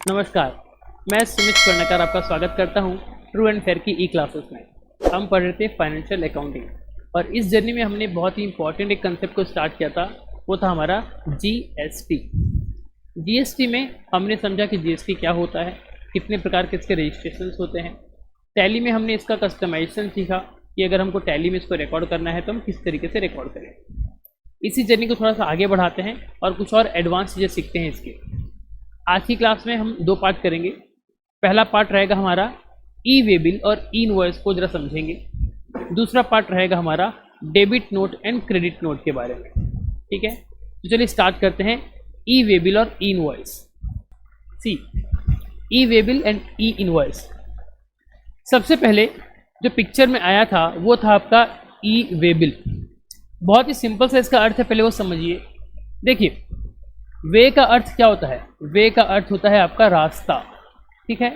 नमस्कार, मैं सुमित कर्णकार आपका स्वागत करता हूं ट्रू एंड फेयर की ई क्लासेस में। हम पढ़ रहे थे फाइनेंशियल अकाउंटिंग और इस जर्नी में हमने बहुत ही इंपॉर्टेंट एक कंसेप्ट को स्टार्ट किया था, वो था हमारा जीएसटी। जीएसटी में हमने समझा कि जीएसटी क्या होता है, कितने प्रकार के इसके रजिस्ट्रेशंस होते हैं। टैली में हमने इसका कस्टमाइजेशन सीखा कि अगर हमको टैली में इसको रिकॉर्ड करना है तो हम किस तरीके से रिकॉर्ड करें। इसी जर्नी को थोड़ा सा आगे बढ़ाते हैं और कुछ और एडवांस चीज़ें सीखते हैं इसकी। आज की क्लास में हम दो पार्ट करेंगे। पहला पार्ट रहेगा हमारा ई वे बिल और ई इनवॉइस को जरा समझेंगे। दूसरा पार्ट रहेगा हमारा debit note and credit note के बारे में। ठीक है, तो चलिए स्टार्ट करते हैं ई वे बिल और e invoice. See e way bill and e invoice. सबसे पहले जो पिक्चर में आया था वो था आपका ई वे बिल। बहुत ही सिंपल सा इसका अर्थ है, पहले वो समझिए। देखिए, वे का अर्थ क्या होता है? वे का अर्थ होता है आपका रास्ता, ठीक है,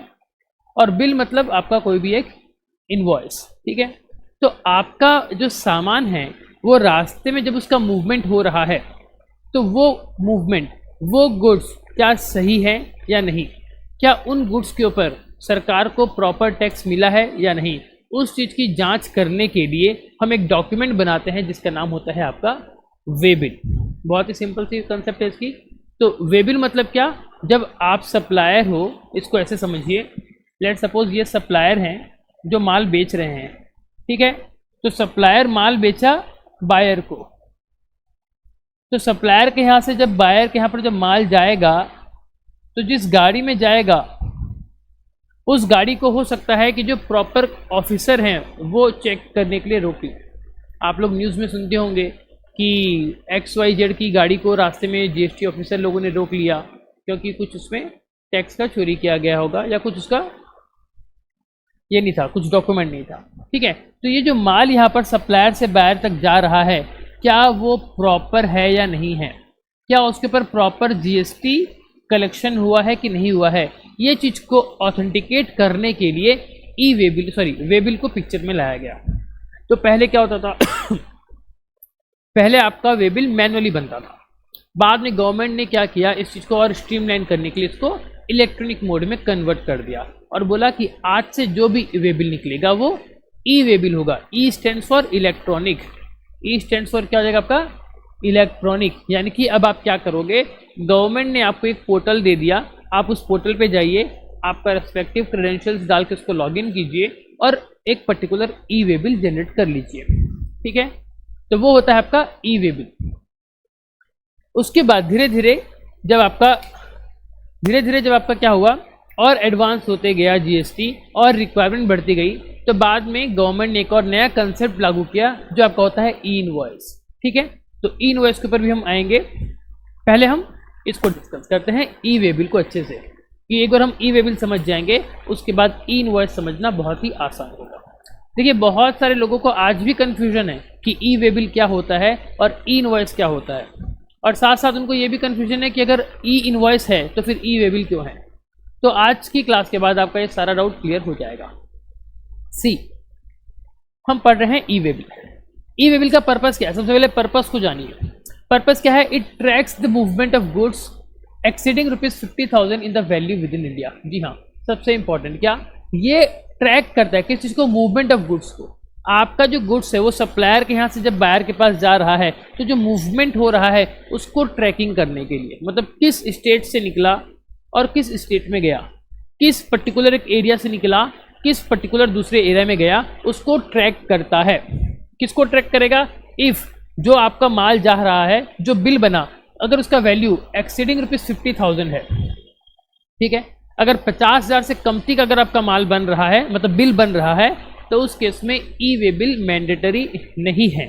और बिल मतलब आपका कोई भी एक इनवॉइस, ठीक है। तो आपका जो सामान है वो रास्ते में जब उसका मूवमेंट हो रहा है तो वो मूवमेंट, वो गुड्स क्या सही है या नहीं, क्या उन गुड्स के ऊपर सरकार को प्रॉपर टैक्स मिला है या नहीं, उस चीज़ की जांच करने के लिए हम एक डॉक्यूमेंट बनाते हैं जिसका नाम होता है आपका वे बिल। बहुत ही सिंपल सी कंसेप्ट है इसकी। तो वे बिल मतलब क्या? जब आप सप्लायर हो, इसको ऐसे समझिए, लेट सपोज ये सप्लायर हैं जो माल बेच रहे हैं, ठीक है। तो सप्लायर माल बेचा बायर को, तो सप्लायर के यहाँ से जब बायर के यहाँ पर जब माल जाएगा तो जिस गाड़ी में जाएगा उस गाड़ी को हो सकता है कि जो प्रॉपर ऑफिसर हैं वो चेक करने के लिए रोक ले। आप लोग न्यूज़ में सुनते होंगे कि XYZ की गाड़ी को रास्ते में जीएसटी ऑफिसर लोगों ने रोक लिया क्योंकि कुछ उसमें टैक्स का चोरी किया गया होगा या कुछ उसका ये नहीं था, कुछ डॉक्यूमेंट नहीं था, ठीक है। तो ये जो माल यहाँ पर सप्लायर से बायर तक जा रहा है, क्या वो प्रॉपर है या नहीं है, क्या उसके ऊपर प्रॉपर जीएसटी कलेक्शन हुआ है कि नहीं हुआ है, ये चीज़ को ऑथेंटिकेट करने के लिए ई वे बिल, वे बिल को पिक्चर में लाया गया। तो पहले क्या होता था पहले आपका वे बिल मैनुअली बनता था। बाद में गवर्नमेंट ने क्या किया, इस चीज़ को और स्ट्रीमलाइन करने के लिए इसको इलेक्ट्रॉनिक मोड में कन्वर्ट कर दिया और बोला कि आज से जो भी वे बिल निकलेगा वो ई वे बिल होगा। ई stands for electronic, E stands for क्या हो जाएगा आपका इलेक्ट्रॉनिक। यानी कि अब आप क्या करोगे, गवर्नमेंट ने आपको एक पोर्टल दे दिया, आप उस पोर्टल पे जाइए, आपका रेस्पेक्टिव क्रेडेंशियल्स डाल के उसको लॉगिन कीजिए और एक पर्टिकुलर ई वे बिल जनरेट कर लीजिए, ठीक है। तो वो होता है आपका ई वे बिल। उसके बाद धीरे धीरे जब आपका क्या हुआ और एडवांस होते गया जीएसटी और रिक्वायरमेंट बढ़ती गई, तो बाद में गवर्नमेंट ने एक और नया कंसेप्ट लागू किया जो आपका होता है ई इनवॉइस, ठीक है। तो ई इनवॉइस के ऊपर भी हम आएंगे। पहले हम इसको डिस्कस करते हैं ई वे बिल को अच्छे से, कि एक बार हम ई वे बिल समझ जाएंगे उसके बाद ई इनवॉइस समझना बहुत ही आसान होगा। देखिए, बहुत सारे लोगों को आज भी कंफ्यूजन है कि ई वे बिल क्या होता है और ई इनवॉइस क्या होता है, और साथ साथ उनको ये भी कंफ्यूजन है कि अगर ई इनवॉइस है तो फिर ई वे बिल क्यों है। तो आज की क्लास के बाद आपका ये सारा डाउट क्लियर हो जाएगा। सी, हम पढ़ रहे हैं ई वे बिल। ई वे बिल का पर्पस क्या है? सबसे पहले पर्पस को जानिए। पर्पस क्या है? It tracks the movement of goods exceeding ₹50,000 in the value within India. जी हाँ, सबसे इंपॉर्टेंट क्या, ये ट्रैक करता है किस चीज़ को? मूवमेंट ऑफ गुड्स को। आपका जो गुड्स है वो सप्लायर के यहाँ से जब बायर के पास जा रहा है तो जो मूवमेंट हो रहा है उसको ट्रैकिंग करने के लिए, मतलब किस स्टेट से निकला और किस स्टेट में गया, किस पर्टिकुलर एक एरिया से निकला, किस पर्टिकुलर दूसरे एरिया में गया, उसको ट्रैक करता है। किसको ट्रैक करेगा? इफ़ जो आपका माल जा रहा है, जो बिल बना, अगर उसका वैल्यू एक्सीडिंग ₹50,000 है, ठीक है, अगर 50,000 से कमती का अगर आपका माल बन रहा है, मतलब बिल बन रहा है, तो उस केस में ई वे बिल मैंडेटरी नहीं है।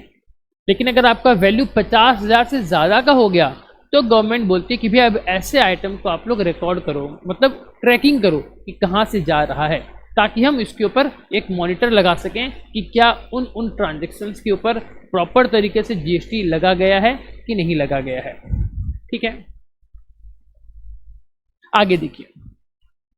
लेकिन अगर आपका वैल्यू 50,000 से ज़्यादा का हो गया तो गवर्नमेंट बोलती है कि भैया अब ऐसे आइटम को आप लोग रिकॉर्ड करो, मतलब ट्रैकिंग करो कि कहाँ से जा रहा है, ताकि हम इसके ऊपर एक मॉनिटर लगा सकें कि क्या उन ट्रांजेक्शन्स के ऊपर प्रॉपर तरीके से जीएसटी लगा गया है कि नहीं लगा गया है, ठीक है। आगे देखिए,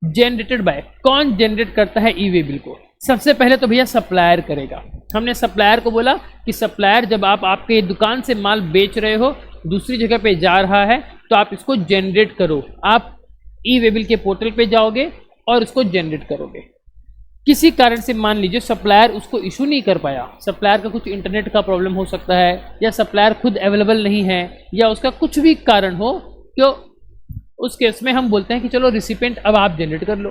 जनरेटेड बाय, कौन जनरेट करता है ई वे बिल को? सबसे पहले तो भैया सप्लायर करेगा। हमने सप्लायर को बोला कि सप्लायर जब आप आपके दुकान से माल बेच रहे हो, दूसरी जगह पे जा रहा है, तो आप इसको जनरेट करो, आप ई वे बिल के पोर्टल पे जाओगे और उसको जनरेट करोगे। किसी कारण से मान लीजिए सप्लायर उसको इशू नहीं कर पाया, सप्लायर का कुछ इंटरनेट का प्रॉब्लम हो सकता है, या सप्लायर खुद अवेलेबल नहीं है, या उसका कुछ भी कारण हो, तो उस केस में हम बोलते हैं कि चलो रिसिपिएंट अब आप जनरेट कर लो।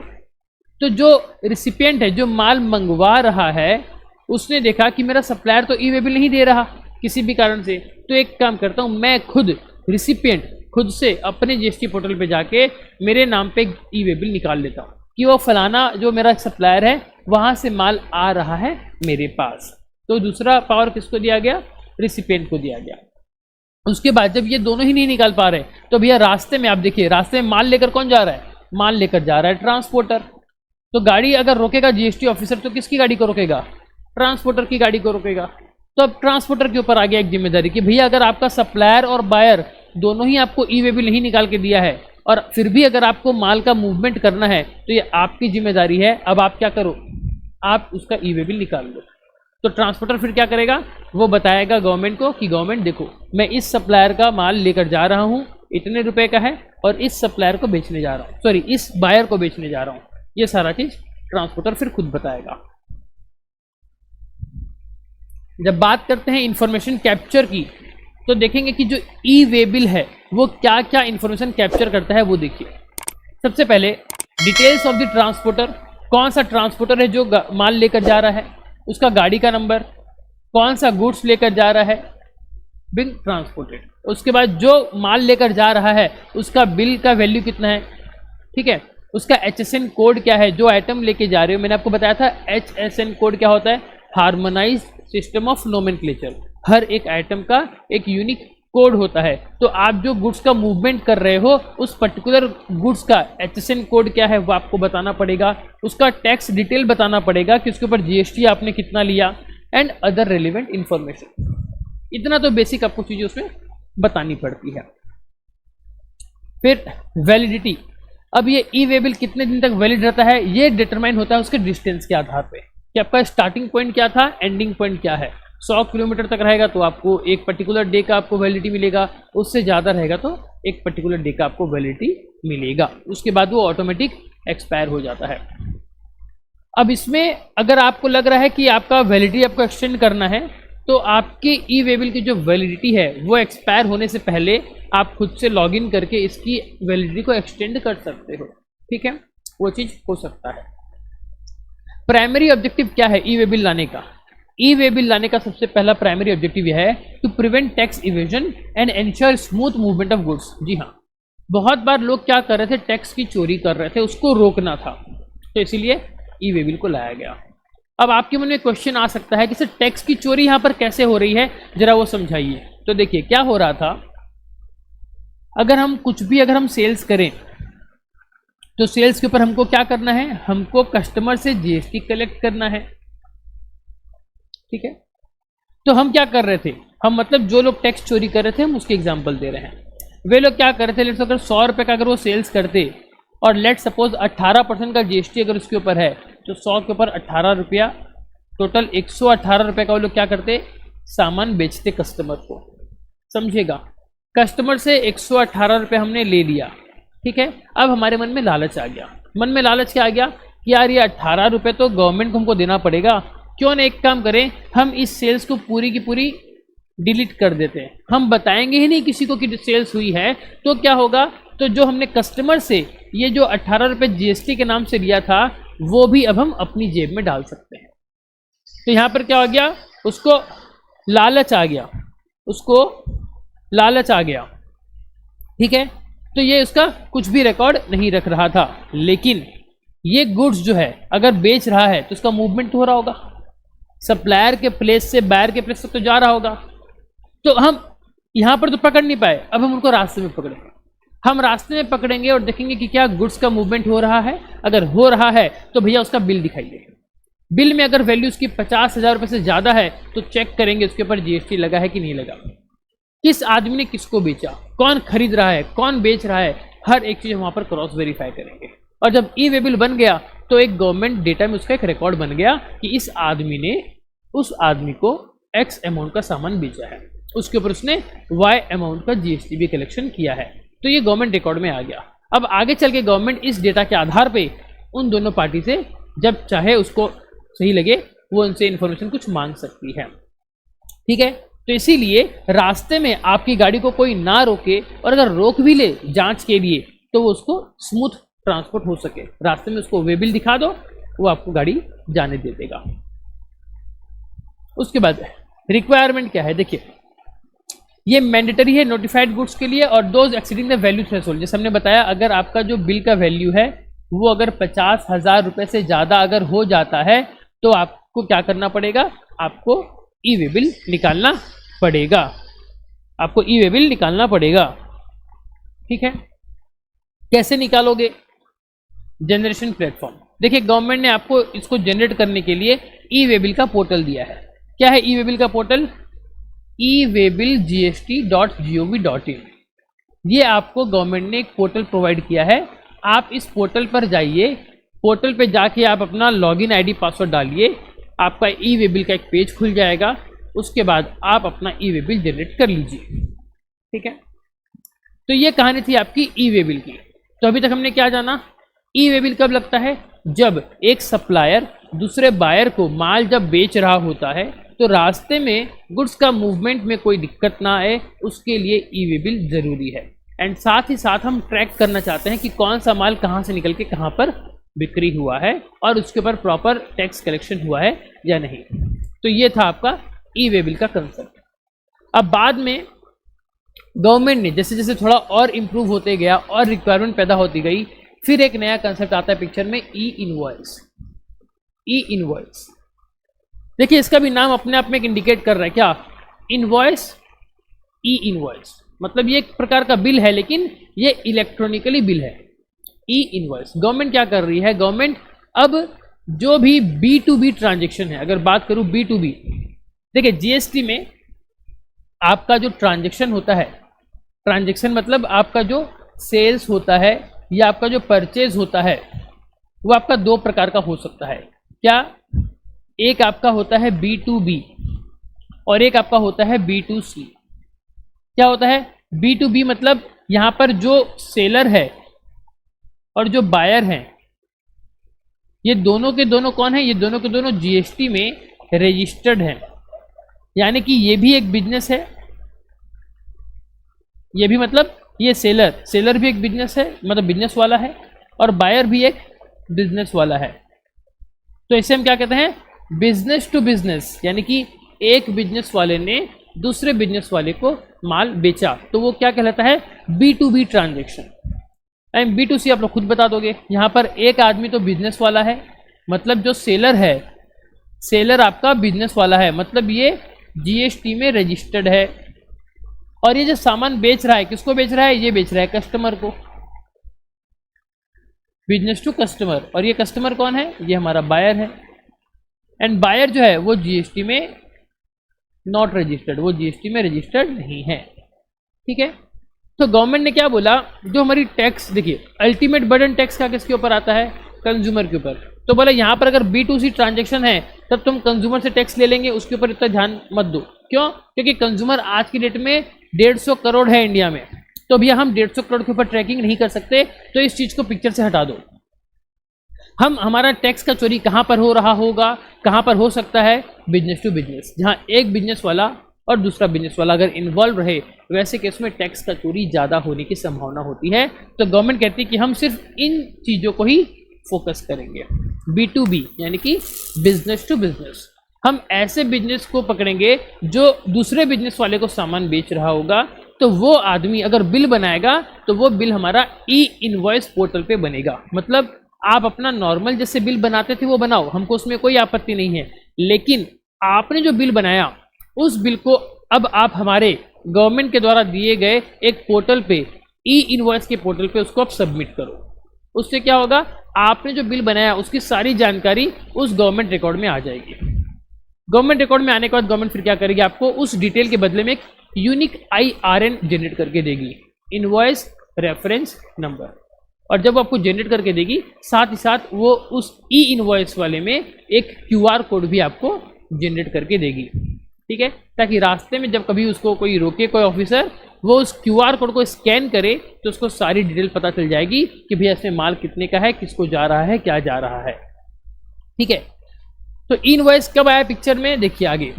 तो जो रिसिपिएंट है, जो माल मंगवा रहा है, उसने देखा कि मेरा सप्लायर तो ई वे बिल नहीं दे रहा किसी भी कारण से, तो एक काम करता हूँ, मैं खुद रिसिपिएंट खुद से अपने जीएसटी पोर्टल पे जाके मेरे नाम पे ई वे बिल निकाल लेता हूँ कि वो फलाना जो मेरा सप्लायर है वहाँ से माल आ रहा है मेरे पास। तो दूसरा पावर किसको दिया गया? रिसिपिएंट को दिया गया। उसके बाद जब ये दोनों ही नहीं निकाल पा रहे, तो भैया रास्ते में आप देखिए, रास्ते में माल लेकर कौन जा रहा है? माल लेकर जा रहा है ट्रांसपोर्टर। तो गाड़ी अगर रोकेगा जीएसटी ऑफिसर, तो किसकी गाड़ी को रोकेगा? ट्रांसपोर्टर की गाड़ी को रोकेगा। तो अब ट्रांसपोर्टर के ऊपर आ गया एक जिम्मेदारी कि भैया अगर आपका सप्लायर और बायर दोनों ही आपको ई वे बिल नहीं निकाल के दिया है, और फिर भी अगर आपको माल का मूवमेंट करना है, तो ये आपकी जिम्मेदारी है। अब आप क्या करो, आप उसका ई वे बिल निकाल लो। तो ट्रांसपोर्टर फिर क्या करेगा? वो बताएगा गवर्नमेंट को कि गवर्नमेंट देखो, मैं इस सप्लायर का माल लेकर जा रहा हूँ, इतने रुपए का है, और इस सप्लायर को बेचने जा रहा हूँ, सॉरी इस बायर को बेचने जा रहा हूँ। ये सारा चीज ट्रांसपोर्टर फिर खुद बताएगा। जब बात करते हैं इंफॉर्मेशन कैप्चर की, तो देखेंगे कि जो ई वे बिल है वो क्या क्या इंफॉर्मेशन कैप्चर करता है, वो देखिए। सबसे पहले डिटेल्स ऑफ द ट्रांसपोर्टर, कौन सा ट्रांसपोर्टर है जो माल लेकर जा रहा है, उसका गाड़ी का नंबर, कौन सा गुड्स लेकर जा रहा है, बिल ट्रांसपोर्टेड। उसके बाद जो माल लेकर जा रहा है उसका बिल का वैल्यू कितना है, ठीक है, उसका HSN कोड क्या है, जो आइटम लेके जा रहे हो। मैंने आपको बताया था HSN कोड क्या होता है, हार्मोनाइज्ड सिस्टम ऑफ नोमेनक्लेचर। हर एक आइटम का एक यूनिक कोड होता है। तो आप जो गुड्स का मूवमेंट कर रहे हो, उस पर्टिकुलर गुड्स का HSN कोड क्या है वो आपको बताना पड़ेगा। उसका टैक्स डिटेल बताना पड़ेगा कि उसके ऊपर GST आपने कितना लिया, एंड अदर रेलिवेंट इंफॉर्मेशन। इतना तो बेसिक आपको चीजें उसमें बतानी पड़ती है। फिर वैलिडिटी, अब ये ई वे बिल कितने दिन तक वैलिड रहता है, ये डिटरमाइन होता है उसके डिस्टेंस के आधार पे कि आपका स्टार्टिंग पॉइंट क्या था, एंडिंग पॉइंट क्या है। 100 किलोमीटर तक रहेगा तो आपको एक पर्टिकुलर डे का आपको वैलिडिटी मिलेगा, उससे ज़्यादा रहेगा तो एक पर्टिकुलर डे का आपको वैलिडिटी मिलेगा, उसके बाद वो ऑटोमेटिक एक्सपायर हो जाता है। अब इसमें अगर आपको लग रहा है कि आपका वैलिडिटी आपको एक्सटेंड करना है, तो आपके ई वे बिल की जो वैलिडिटी है वो एक्सपायर होने से पहले आप खुद से लॉगिन करके इसकी वैलिडिटी को एक्सटेंड कर सकते हो, ठीक है, वो चीज़ हो सकता है। प्राइमरी ऑब्जेक्टिव क्या है ई वे बिल लाने का? ई वे बिल लाने का सबसे पहला प्राइमरी ऑब्जेक्टिव यह है to prevent tax evasion and ensure smooth movement of goods. जी हाँ, बहुत बार लोग क्या कर रहे थे, टैक्स की चोरी कर रहे थे, उसको रोकना था, तो इसीलिए ई वे बिल को लाया गया। अब आपके मन में क्वेश्चन आ सकता है कि सर टैक्स की चोरी यहाँ पर कैसे हो रही है, जरा वो समझाइए। तो देखिए क्या हो रहा था, अगर हम सेल्स करें, तो सेल्स के ऊपर हमको क्या करना है, हमको कस्टमर से GST कलेक्ट करना है, ठीक है। तो हम क्या कर रहे थे, हम मतलब जो लोग टैक्स चोरी कर रहे थे, हम उसके एग्जांपल दे रहे हैं। वे लोग क्या कर रहे थे, लेट्स अगर 100 रुपये का अगर वो सेल्स करते, और लेट सपोज 18% का GST अगर उसके ऊपर है, तो 100 के ऊपर 18 रुपया, टोटल 118 रुपये का वो लोग क्या करते, सामान बेचते कस्टमर को। समझिएगा, कस्टमर से 118 रुपये हमने ले लिया, ठीक है। अब हमारे मन में लालच आ गया। मन में लालच क्या आ गया कि यार ये 18 रुपये तो गवर्नमेंट को हमको देना पड़ेगा, क्यों ना एक काम करें, हम इस सेल्स को पूरी की पूरी डिलीट कर देते हैं, हम बताएंगे ही नहीं किसी को कि सेल्स हुई है। तो क्या होगा, तो जो हमने कस्टमर से ये जो 18 रुपये GST के नाम से लिया था, वो भी अब हम अपनी जेब में डाल सकते हैं। तो यहाँ पर क्या हो गया, उसको लालच आ गया, उसको लालच आ गया, ठीक है। तो ये उसका कुछ भी रिकॉर्ड नहीं रख रहा था, लेकिन ये गुड्स जो है अगर बेच रहा है तो उसका मूवमेंट तो हो रहा होगा, सप्लायर के प्लेस से बायर के प्लेस तक तो जा रहा होगा। तो हम यहाँ पर तो पकड़ नहीं पाए, अब हम उनको रास्ते में पकड़ेंगे। हम रास्ते में पकड़ेंगे और देखेंगे कि क्या गुड्स का मूवमेंट हो रहा है। अगर हो रहा है तो भैया उसका बिल दिखाइए। बिल में अगर वैल्यू उसकी 50,000 रुपये से ज़्यादा है तो चेक करेंगे उसके ऊपर GST लगा है कि नहीं लगा, किस आदमी ने किसको बेचा, कौन खरीद रहा है, कौन बेच रहा है, हर एक चीज़ वहाँ पर क्रॉस वेरीफाई करेंगे। और जब ई वे बिल बन गया तो एक गवर्नमेंट डेटा में उसका एक रिकॉर्ड बन गया कि इस आदमी ने उस आदमी को X अमाउंट का सामान बेचा है, उसके ऊपर उसने Y अमाउंट का GST भी कलेक्शन किया है। तो ये गवर्नमेंट रिकॉर्ड में आ गया। अब आगे चल के गवर्नमेंट इस डेटा के आधार पे उन दोनों पार्टी से जब चाहे उसको सही लगे वो उनसे इन्फॉर्मेशन कुछ मांग सकती है। ठीक है, तो इसीलिए रास्ते में आपकी गाड़ी को कोई ना रोके, और अगर रोक भी ले जांच के लिए तो वो उसको स्मूथ ट्रांसपोर्ट हो सके। रास्ते में उसको वे बिल दिखा दो, वो आपको गाड़ी जाने दे देगा। उसके बाद रिक्वायरमेंट क्या है, देखिए ये मैंडेटरी है नोटिफाइड गुड्स के लिए और those exceeding the value threshold. जैसे हमने बताया, अगर आपका जो बिल का वैल्यू है वो अगर 50,000 रुपये से ज़्यादा अगर हो जाता है तो आपको क्या करना पड़ेगा, आपको ई वे बिल निकालना पड़ेगा, आपको ई वे बिल निकालना पड़ेगा। ठीक है, कैसे निकालोगे, जनरेशन प्लेटफॉर्म। देखिए गवर्नमेंट ने आपको इसको जनरेट करने के लिए ई वे बिल का पोर्टल दिया है। क्या है ई वे बिल का पोर्टल, eWayBillGST.gov.in। ये आपको गवर्नमेंट ने एक पोर्टल प्रोवाइड किया है। आप इस पोर्टल पर जाइए, पोर्टल पे जाके आप अपना लॉगिन आईडी पासवर्ड डालिए, आपका ई वे बिल का एक पेज खुल जाएगा। उसके बाद आप अपना ई वे बिल जनरेट कर लीजिए। ठीक है, तो ये कहानी थी आपकी ई वे बिल की। तो अभी तक हमने क्या जाना, ई वे बिल कब लगता है, जब एक सप्लायर दूसरे बायर को माल जब बेच रहा होता है तो रास्ते में गुड्स का मूवमेंट में कोई दिक्कत ना आए, उसके लिए ई वे बिल जरूरी है। एंड साथ ही साथ हम ट्रैक करना चाहते हैं कि कौन सा माल कहाँ से निकल के कहाँ पर बिक्री हुआ है और उसके ऊपर प्रॉपर टैक्स कलेक्शन हुआ है या नहीं। तो ये था आपका ई वे बिल का कंसेप्ट। अब बाद में गवर्नमेंट ने जैसे जैसे थोड़ा और इम्प्रूव होते गया और रिक्वायरमेंट पैदा होती गई, फिर एक नया कंसेप्ट आता है पिक्चर में, ई इनवॉइस। ई इनवॉइस, देखिए इसका भी नाम अपने आप में एक इंडिकेट कर रहा है, क्या, इनवॉइस। ई इनवॉइस मतलब ये एक प्रकार का बिल है, लेकिन ये इलेक्ट्रॉनिकली बिल है। ई इनवॉइस गवर्नमेंट क्या कर रही है, गवर्नमेंट अब जो भी B2B ट्रांजेक्शन है, अगर बात करूं B2B, देखिए जीएसटी में आपका जो ट्रांजेक्शन होता है, ट्रांजेक्शन मतलब आपका जो सेल्स होता है या आपका जो परचेज होता है, वो आपका दो प्रकार का हो सकता है। क्या, एक आपका होता है B2B और एक आपका होता है B2C। क्या होता है B2B, मतलब यहां पर जो सेलर है और जो बायर हैं, ये दोनों के दोनों कौन है, ये दोनों के दोनों जीएसटी में रजिस्टर्ड हैं। यानी कि ये भी एक बिजनेस है, ये भी, मतलब ये सेलर भी एक बिजनेस है, मतलब बिजनेस वाला है, और बायर भी एक बिजनेस वाला है। तो इसे हम क्या कहते हैं, बिजनेस टू बिजनेस। यानी कि एक बिजनेस वाले ने दूसरे बिजनेस वाले को माल बेचा, तो वो क्या कहलाता है, B2B ट्रांजेक्शन। एंड B2C आप लोग खुद बता दोगे। यहाँ पर एक आदमी तो बिजनेस वाला है, मतलब जो सेलर है, सेलर आपका बिजनेस वाला है, मतलब ये जीएसटी में रजिस्टर्ड है, और ये जो सामान बेच रहा है, किसको बेच रहा है, ये बेच रहा है कस्टमर को, बिजनेस टू कस्टमर। और ये कस्टमर कौन है, ये हमारा बायर है। एंड बायर जो है वो जीएसटी में नॉट रजिस्टर्ड, वो जीएसटी में रजिस्टर्ड नहीं है। ठीक है, तो गवर्नमेंट ने क्या बोला, जो हमारी टैक्स, देखिए अल्टीमेट बर्डन टैक्स का किसके ऊपर आता है, कंज्यूमर के ऊपर। तो बोला यहाँ पर अगर B2C ट्रांजेक्शन है तब तुम कंज्यूमर से टैक्स ले लेंगे, उसके ऊपर इतना ध्यान मत दो। क्यों, क्योंकि कंज्यूमर आज की डेट में 150 करोड़ है इंडिया में, तो भैया हम 150 करोड़ के ऊपर ट्रैकिंग नहीं कर सकते, तो इस चीज़ को पिक्चर से हटा दो। हम हमारा टैक्स का चोरी कहाँ पर हो रहा होगा, कहाँ पर हो सकता है, बिजनेस टू बिजनेस, जहाँ एक बिजनेस वाला और दूसरा बिजनेस वाला अगर इन्वॉल्व रहे, वैसे केस में टैक्स का चोरी ज़्यादा होने की संभावना होती है। तो गवर्नमेंट कहती है कि हम सिर्फ इन चीज़ों को ही फोकस करेंगे। B2B यानी कि बिजनेस टू बिजनेस, हम ऐसे बिजनेस को पकड़ेंगे जो दूसरे बिजनेस वाले को सामान बेच रहा होगा, तो वो आदमी अगर बिल बनाएगा तो वो बिल हमारा ई इनवॉइस पोर्टल पे बनेगा। मतलब आप अपना नॉर्मल जैसे बिल बनाते थे वो बनाओ, हमको उसमें कोई आपत्ति नहीं है, लेकिन आपने जो बिल बनाया उस बिल को अब आप हमारे गवर्नमेंट के द्वारा दिए गए एक पोर्टल पे, ई इनवॉइस के पोर्टल पे उसको आप सबमिट करो। उससे क्या होगा, आपने जो बिल बनाया उसकी सारी जानकारी उस गवर्नमेंट रिकॉर्ड में आ जाएगी। गवर्नमेंट रिकॉर्ड में आने के बाद गवर्नमेंट फिर क्या करेगी, आपको उस डिटेल के बदले में एक यूनिक IRN जनरेट करके देगी, इनवॉइस रेफरेंस नंबर। और जब आपको जनरेट करके देगी, साथ ही साथ वो उस ई इनवॉइस वाले में एक QR कोड भी आपको जनरेट करके देगी। ठीक है, ताकि रास्ते में जब कभी उसको कोई रोके, कोई ऑफिसर, वो उस QR कोड को स्कैन करे तो उसको सारी डिटेल पता चल जाएगी कि भैया इसमें माल कितने का है, किसको जा रहा है, क्या जा रहा है। ठीक है, तो इनवॉइस कब आया पिक्चर में, देखिए आगे।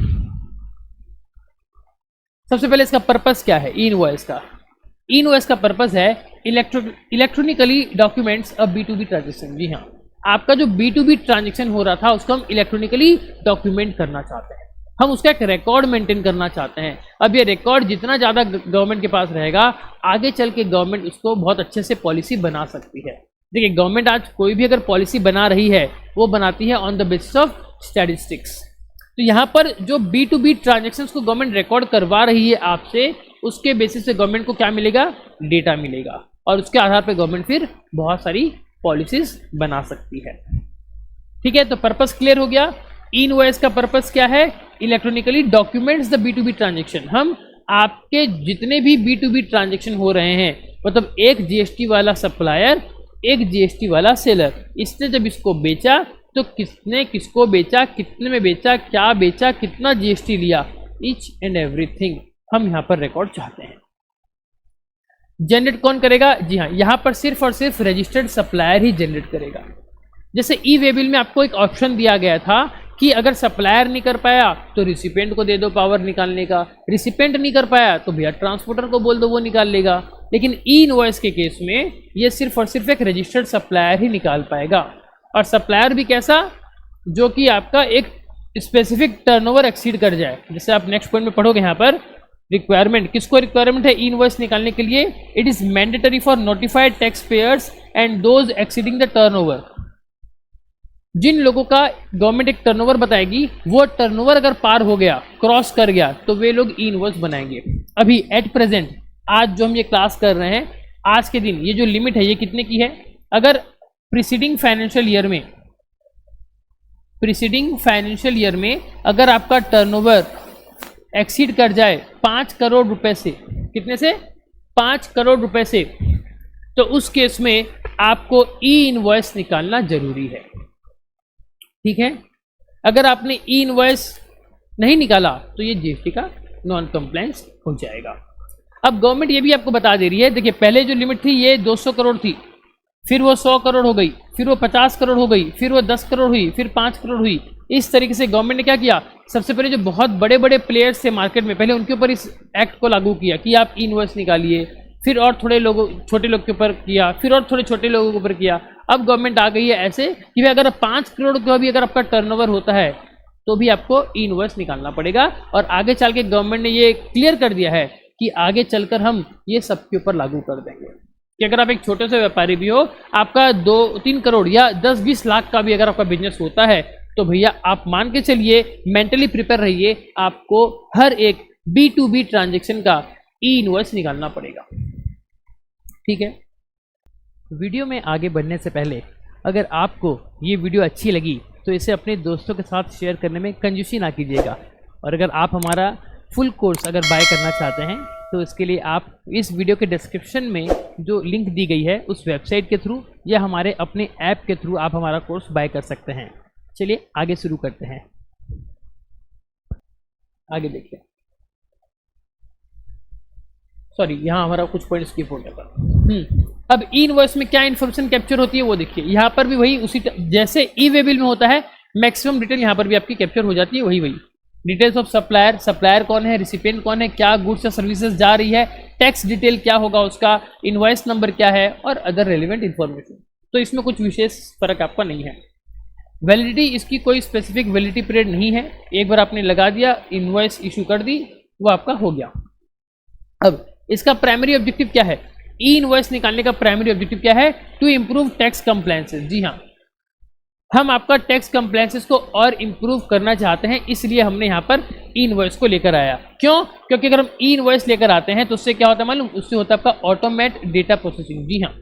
सबसे पहले इसका पर्पस क्या है इनवॉइस का। इनवॉइस का पर्पस है इलेक्ट्रॉनिकली डॉक्यूमेंट्स अ B2B ट्रांजेक्शन। जी हाँ, आपका जो B2B ट्रांजेक्शन हो रहा था उसको हम इलेक्ट्रॉनिकली डॉक्यूमेंट करना चाहते हैं, हम उसका एक रिकॉर्ड मेंटेन करना चाहते हैं। अब ये रिकॉर्ड जितना ज़्यादा गवर्नमेंट के पास रहेगा, आगे चल के गवर्नमेंट उसको बहुत अच्छे से पॉलिसी बना सकती है। देखिए, गवर्नमेंट आज कोई भी अगर पॉलिसी बना रही है वो बनाती है on the basis of statistics. तो यहाँ पर जो B2B ट्रांजेक्शन्स को गवर्नमेंट रिकॉर्ड करवा रही है आपसे, उसके बेसिस से गवर्नमेंट को क्या मिलेगा, डेटा मिलेगा, और उसके आधार पर गवर्नमेंट फिर बहुत सारी पॉलिसीज बना सकती है। ठीक है, तो पर्पस क्लियर हो गया। इनवॉइस का पर्पस क्या है, electronically documents the B2B transaction. हम आपके जितने भी B2B ट्रांजेक्शन हो रहे हैं, मतलब एक GST वाला सप्लायर, एक GST वाला सेलर, इसने जब इसको बेचा तो किसने किसको बेचा, कितने में बेचा, क्या बेचा, कितना GST लिया, ईच एंड एवरीथिंग हम यहाँ पर रिकॉर्ड चाहते हैं। जनरेट कौन करेगा, जी हाँ, यहाँ पर सिर्फ और सिर्फ रजिस्टर्ड सप्लायर ही जनरेट करेगा। जैसे ई-वे बिल में आपको एक ऑप्शन दिया गया था कि अगर सप्लायर नहीं कर पाया तो रिसिपेंट को दे दो पावर निकालने का, रिसिपेंट नहीं कर पाया तो भैया ट्रांसपोर्टर को बोल दो, वो निकाल लेगा। लेकिन ई इनवॉइस के केस में ये सिर्फ और सिर्फ एक रजिस्टर्ड सप्लायर ही निकाल पाएगा, और सप्लायर भी कैसा, जो कि आपका एक स्पेसिफिक टर्नओवर एक्सीड कर जाए। जैसे आप नेक्स्ट पॉइंट में पढ़ोगे, यहाँ पर रिक्वायरमेंट, किसको रिक्वायरमेंट है ई इनवॉइस निकालने के लिए, it is mandatory for notified tax payers and those exceeding the turnover. जिन लोगों का गवर्नमेंट एक टर्नओवर बताएगी, वो टर्नओवर अगर पार हो गया, क्रॉस कर गया, तो वे लोग ई इनवॉइस बनाएंगे। अभी एट प्रेजेंट आज जो हम ये क्लास कर रहे हैं, आज के दिन ये जो लिमिट है ये कितने की है, अगर प्रीसीडिंग फाइनेंशियल ईयर में अगर आपका टर्नओवर एक्सीड कर जाए 5 करोड़ रुपए से, कितने से, 5 करोड़ रुपए से, तो उस केस में आपको ई इनवॉइस निकालना जरूरी है। ठीक है, अगर आपने ई इनवॉइस नहीं निकाला तो ये GST का नॉन कंप्लायंस हो जाएगा। अब गवर्नमेंट ये भी आपको बता दे रही है, देखिए पहले जो लिमिट थी ये 200 करोड़ थी, फिर वो 100 करोड़ हो गई, फिर वो 50 करोड़ हो गई, फिर वो 10 करोड़ हुई, फिर 5 करोड़ हुई। इस तरीके से गवर्नमेंट ने क्या किया, सबसे पहले जो बहुत बड़े बड़े प्लेयर्स थे मार्केट में, पहले उनके ऊपर इस एक्ट को लागू किया कि आप ई इनवॉइस निकालिए, फिर और थोड़े लोगों, छोटे लोग के ऊपर किया, फिर और थोड़े छोटे लोगों के ऊपर किया। अब गवर्नमेंट आ गई है ऐसे कि भाई अगर 5 करोड़ का भी अगर आपका टर्नओवर होता है तो भी आपको ई इनवॉइस निकालना पड़ेगा। और आगे चल के गवर्नमेंट ने ये क्लियर कर दिया है कि आगे चलकर हम ये सबके ऊपर लागू कर देंगे कि अगर आप एक छोटे से व्यापारी भी हो, आपका 2-3 करोड़ या 10-20 लाख का भी अगर आपका बिजनेस होता है, तो भैया आप मान के चलिए, मेंटली प्रिपेयर रहिए, आपको हर एक B2B ट्रांजेक्शन का ई इनवॉइस निकालना पड़ेगा। ठीक है, वीडियो में आगे बढ़ने से पहले अगर आपको ये वीडियो अच्छी लगी तो इसे अपने दोस्तों के साथ शेयर करने में कंजूसी ना कीजिएगा। और अगर आप हमारा फुल कोर्स अगर बाय करना चाहते हैं तो इसके लिए आप इस वीडियो के डिस्क्रिप्शन में जो लिंक दी गई है उस वेबसाइट के थ्रू या हमारे अपने ऐप के थ्रू आप हमारा कोर्स बाय कर सकते हैं। चलिए आगे शुरू करते हैं। आगे देखिए, सॉरी यहाँ हमारा कुछ पॉइंट स्किप हो गया था। अब ई इनवॉइस में क्या इन्फॉर्मेशन कैप्चर होती है वो देखिए, यहाँ पर भी वही उसी जैसे ई-वे बिल में होता है, मैक्सिमम डिटेल यहाँ पर भी आपकी कैप्चर हो जाती है, वही डिटेल्स ऑफ सप्लायर, सप्लायर कौन है, रिसिपिएंट कौन है, क्या गुड्स या सर्विसेज जा रही है, टैक्स डिटेल क्या होगा उसका, इनवॉइस नंबर क्या है, और अदर रेलिवेंट इन्फॉर्मेशन। तो इसमें कुछ विशेष फर्क आपका नहीं है। वैलिडिटी, इसकी कोई स्पेसिफिक वैलिडिटी पीरियड नहीं है, एक बार आपने लगा दिया, इनवॉइस इशू कर दी, वो आपका हो गया। अब इसका प्राइमरी ऑब्जेक्टिव क्या है, ई इनवॉइस निकालने का प्राइमरी ऑब्जेक्टिव क्या है, टू इंप्रूव टैक्स कंप्लायंसेस। जी हाँ, हम आपका टैक्स कंप्लायंसेस को और इंप्रूव करना चाहते हैं, इसलिए हमने यहाँ पर ई इनवॉइस को लेकर आया। क्यों, क्योंकि अगर हम ई इनवॉइस लेकर आते हैं तो उससे क्या होता है मालूम, उससे होता है आपका ऑटोमेट डेटा प्रोसेसिंग। जी हाँ,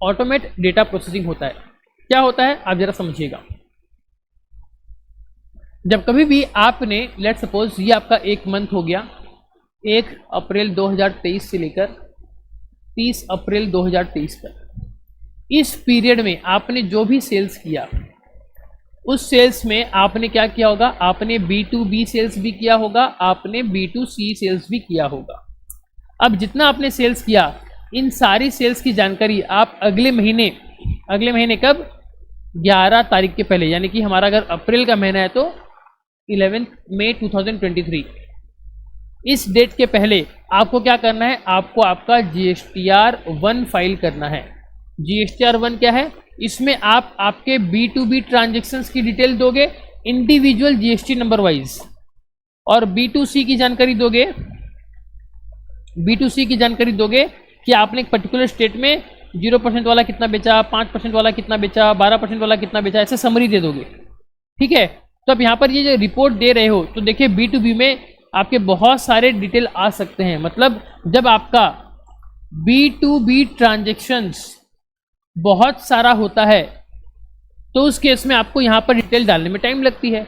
ऑटोमेट डेटा प्रोसेसिंग होता है। क्या होता है आप जरा समझिएगा। जब कभी भी आपने, लेट सपोज ये आपका एक मंथ हो गया, 1 अप्रैल 2023 से लेकर 30 अप्रैल 2023 तक, इस पीरियड में आपने जो भी सेल्स किया, उस सेल्स में आपने क्या किया होगा, आपने B2B सेल्स भी किया होगा, आपने B2C सेल्स भी किया होगा। अब जितना आपने सेल्स किया, इन सारी सेल्स की जानकारी आप अगले महीने कब, 11 तारीख के पहले, यानी कि हमारा अगर अप्रैल का महीना है तो 11 मई 2023, इस डेट के पहले आपको क्या करना है, आपको आपका GSTR1 फाइल करना है। GSTR1 क्या है, इसमें आप आपके B2B ट्रांजेक्शन्स की डिटेल दोगे इंडिविजुअल GST नंबर वाइज, और B2C की जानकारी दोगे कि आपने एक पर्टिकुलर स्टेट में 0% वाला कितना बेचा, 5% वाला कितना बेचा, 12% वाला कितना बेचा, ऐसे समरी दे दोगे। ठीक है, तो अब यहाँ पर ये जो रिपोर्ट दे रहे हो, तो देखिए B2B में आपके बहुत सारे डिटेल आ सकते हैं। मतलब जब आपका B2B ट्रांजेक्शन्स बहुत सारा होता है तो उस केस में आपको यहाँ पर डिटेल डालने में टाइम लगती है,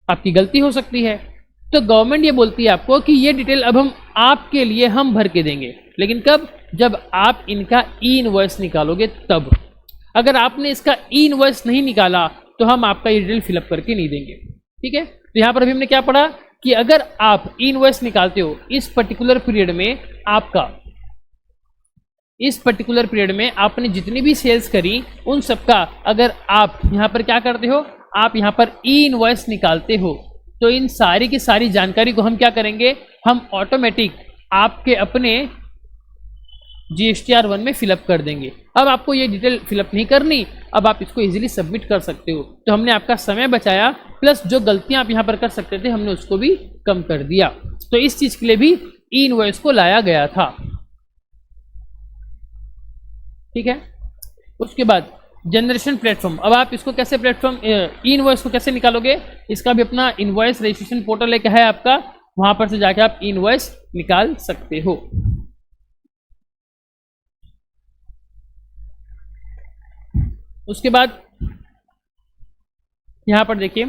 आपकी गलती हो सकती है। तो गवर्नमेंट ये बोलती है आपको कि ये डिटेल अब हम आपके लिए हम भर के देंगे, लेकिन कब, जब आप इनका ई इनवॉइस निकालोगे तब। अगर आपने इसका ई इनवॉइस नहीं निकाला तो हम आपका ये डिटेल फिलअप करके नहीं देंगे। ठीक है, तो यहाँ पर अभी हमने क्या पढ़ा कि अगर आप ई इनवॉइस निकालते हो इस पर्टिकुलर पीरियड में आपने जितनी भी सेल्स करी उन सबका, अगर आप यहाँ पर क्या करते हो, आप यहाँ पर ई इनवॉइस निकालते हो, तो इन सारी की सारी जानकारी को हम क्या करेंगे, हम ऑटोमेटिक आपके अपने GSTR1 में फिलअप कर देंगे। अब आपको ये डिटेल फिलअप नहीं करनी, अब आप इसको इजीली सबमिट कर सकते हो। तो हमने आपका समय बचाया, प्लस जो गलतियां आप यहाँ पर कर सकते थे हमने उसको भी कम कर दिया। तो इस चीज़ के लिए भी ई इनवॉइस को लाया गया था। ठीक है, उसके बाद जनरेशन प्लेटफॉर्म। अब आप इसको कैसे प्लेटफॉर्म ई इनवॉइस को कैसे निकालोगे, इसका भी अपना इनवॉइस रजिस्ट्रेशन पोर्टल एक है आपका, वहां पर से जाके आप ई इनवॉइस निकाल सकते हो। उसके बाद यहां पर देखिए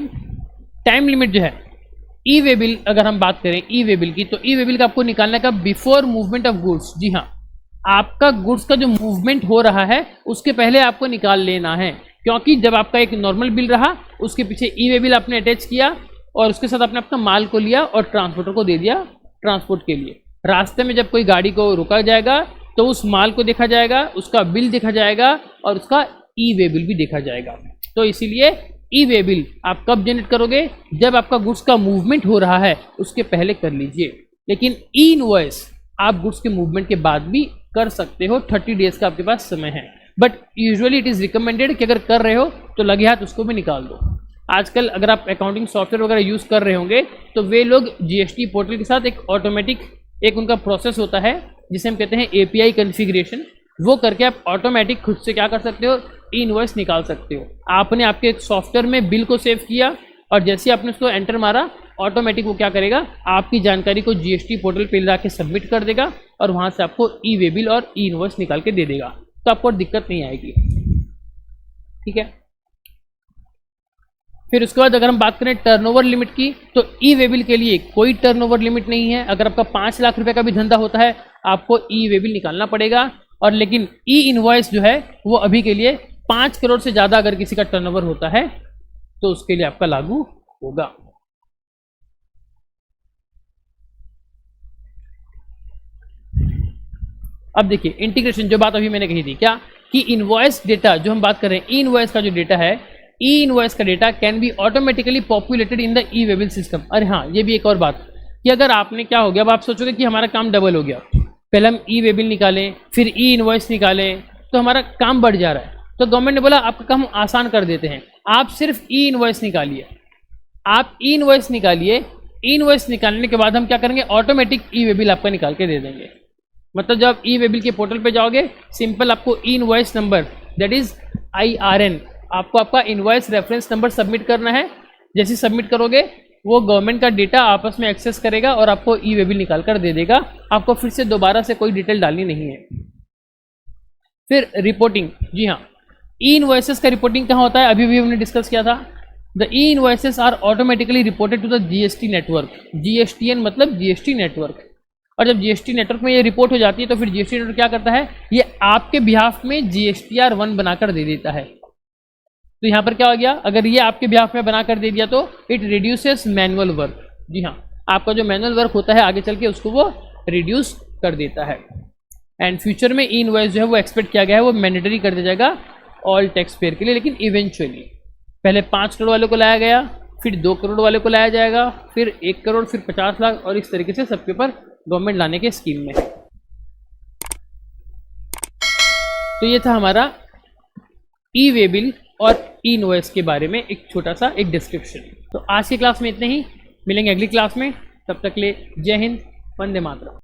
टाइम लिमिट जो है, ई वे बिल, अगर हम बात करें ई वे बिल की, तो ई वे बिल का आपको निकालने का बिफोर मूवमेंट ऑफ गुड्स। जी हाँ, आपका गुड्स का जो मूवमेंट हो रहा है उसके पहले आपको निकाल लेना है, क्योंकि जब आपका एक नॉर्मल बिल रहा उसके पीछे ई वे बिल आपने अटैच किया और उसके साथ आपने अपना माल को लिया और ट्रांसपोर्टर को दे दिया ट्रांसपोर्ट के लिए। रास्ते में जब कोई गाड़ी को रुका जाएगा तो उस माल को देखा जाएगा, उसका बिल देखा जाएगा और उसका ई वे बिल भी देखा जाएगा। तो इसीलिए ई वे बिल आप कब जनरेट करोगे, जब आपका गुड्स का मूवमेंट हो रहा है उसके पहले कर लीजिए। लेकिन ई इनवॉइस आप गुड्स के मूवमेंट के बाद भी कर सकते हो, 30 डेज का आपके पास समय है। But usually it is recommended कि अगर कर रहे हो तो लगे हाथ उसको भी निकाल दो। आजकल अगर आप अकाउंटिंग सॉफ्टवेयर वगैरह यूज़ कर रहे होंगे तो वे लोग GST पोर्टल के साथ एक ऑटोमेटिक एक उनका प्रोसेस होता है जिसे हम कहते हैं API कॉन्फ़िगरेशन, वो करके आप ऑटोमेटिक खुद से क्या कर सकते हो, ई इनवॉइस निकाल सकते हो। आपने आपके सॉफ्टवेयर में बिल को सेव किया और जैसे ही आपने उसको एंटर मारा, ऑटोमेटिक वो क्या करेगा, आपकी जानकारी को GST पोर्टल पे ला के सबमिट कर देगा और वहाँ से आपको ई वे बिल और ई इनवॉइस निकाल के दे देगा। तो आपको दिक्कत नहीं आएगी। ठीक है, फिर उसके बाद अगर हम बात करें टर्नओवर लिमिट की, तो ई वे बिल के लिए कोई टर्नओवर लिमिट नहीं है। अगर आपका 5 लाख रुपए का भी धंधा होता है आपको ई वे बिल निकालना पड़ेगा। और लेकिन ई इनवॉइस जो है वो अभी के लिए 5 करोड़ से ज़्यादा अगर किसी का टर्नओवर होता है तो उसके लिए आपका लागू होगा। अब देखिए इंटीग्रेशन, जो बात अभी मैंने कही थी क्या, कि इनवॉइस डेटा जो हम बात कर रहे हैं, ई इनवॉइस का जो डेटा है, ई इनवॉइस का data can be automatically populated in the E way bill system. अरे हाँ, ये भी एक और बात कि अगर आपने क्या हो गया, अब आप सोचोगे कि हमारा काम डबल हो गया, पहले हम ई वे बिल निकालें फिर ई इनवॉइस निकालें तो हमारा काम बढ़ जा रहा है। तो गवर्नमेंट ने बोला आपका काम आसान कर देते हैं, आप सिर्फ ई इनवॉइस निकालिए। आप ई इनवॉइस निकालिए, ई इनवॉइस निकालने के बाद हम क्या करेंगे, ऑटोमेटिक ई वे बिल आपका निकाल के दे देंगे। मतलब जब ई वे बिल के पोर्टल पे जाओगे, सिंपल आपको ई invoice number that is IRN, आपको आपका इनवॉइस रेफरेंस नंबर सबमिट करना है। जैसे सबमिट करोगे वो गवर्नमेंट का डेटा आपस में एक्सेस करेगा और आपको ई वे बिल निकाल कर दे देगा। आपको फिर से दोबारा से कोई डिटेल डालनी नहीं है। फिर रिपोर्टिंग, जी हाँ, ई इनवॉइसेस का रिपोर्टिंग कहाँ होता है, अभी भी हमने डिस्कस किया था। The e invoices are automatically reported to the GST network. GSTN मतलब GST नेटवर्क। और जब GST नेटवर्क में ये रिपोर्ट हो जाती है तो फिर GST नेटवर्क क्या करता है, ये आपके बिहाफ में GSTR1 बनाकर दे देता है। तो यहाँ पर क्या हो गया, अगर ये आपके बिहाफ में बना कर दे दिया तो इट रिड्यूसेस मैनुअल वर्क। जी हाँ, आपका जो मैनुअल वर्क होता है आगे चल के उसको वो रिड्यूस कर देता है। एंड फ्यूचर में ई इनवॉइस जो है वो एक्सपेक्ट किया गया है वो मैंडेटरी कर दिया जाएगा ऑल टैक्स पेयर के लिए। लेकिन इवेंचुअली पहले 5 करोड़ वाले को लाया गया, फिर 2 करोड़ वाले को लाया जाएगा, फिर 1 करोड़, फिर 50 लाख, और इस तरीके से सबके ऊपर गवर्नमेंट लाने के स्कीम में है। तो ये था हमारा ई वे बिल और ई इनवॉइस के बारे में एक छोटा सा एक डिस्क्रिप्शन। तो आज की क्लास में इतने ही, मिलेंगे अगली क्लास में, तब तक ले जय हिंद, वंदे मातरम।